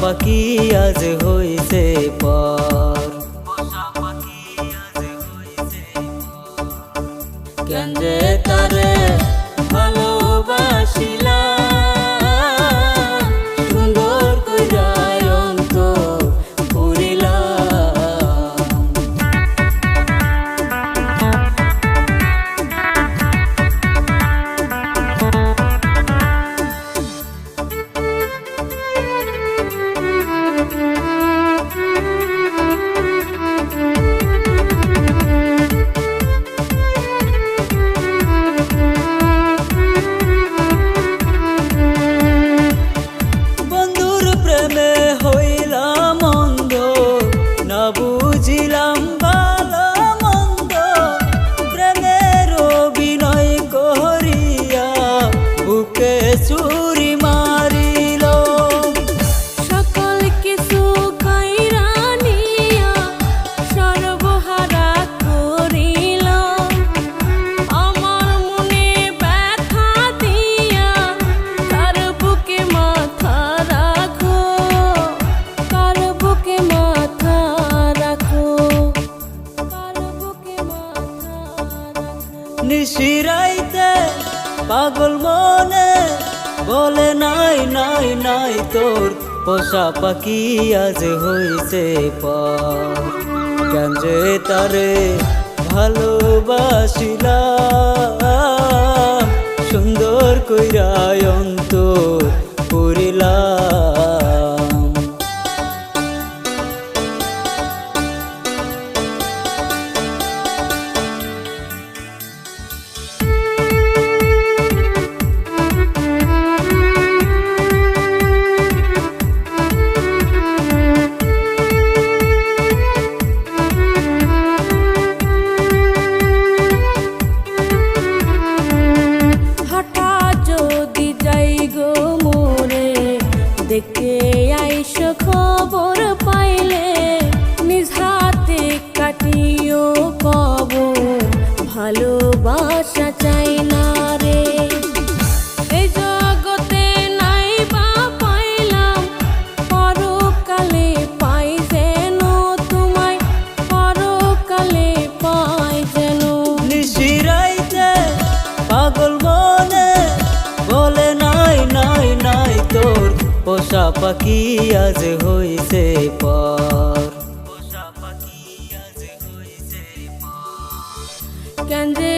পাখি আজ হইছে পর। কেন যে তারে ভালোবাসিলাম, সুন্দর কইরা অন্তর পুরিলাম। প্রেমে হইলাম অন্ধ, না বুঝিলাম ভালো মন্দ। প্রেমের অভিনয় করিয়া বুকে ছুরি মারিল। সকল কিছু কাইরা নিয়া সর্বহারা করিল। আমার মনে ব্যথা দিয়া তার বুকে মাথা রাখো, কার বুকে মাথা রাখো, কার বুকে মাথা রাখো। নিশিরাইতে পাগল মনে বলে নাই নাই নাই তোর পোষা পাখি আজ হইছে পর। কেন যে তারে ভালোবাসিলাম, সুন্দর কইরা অন্তর পুরিলাম। দেখে আইস খবর পাইলে নিজ হাতে কাটিও কব, ভালোবাসা চাই না রে। এই জগতে নাই বা পাইলাম, পরকালে পাই যেন তোমায়, পরকালে পাই যেন। নিশিরাইতে পাগল মনে বলে নাই নাই নাই তোর পোষা পাখি আজ হইছে পর। কেন যে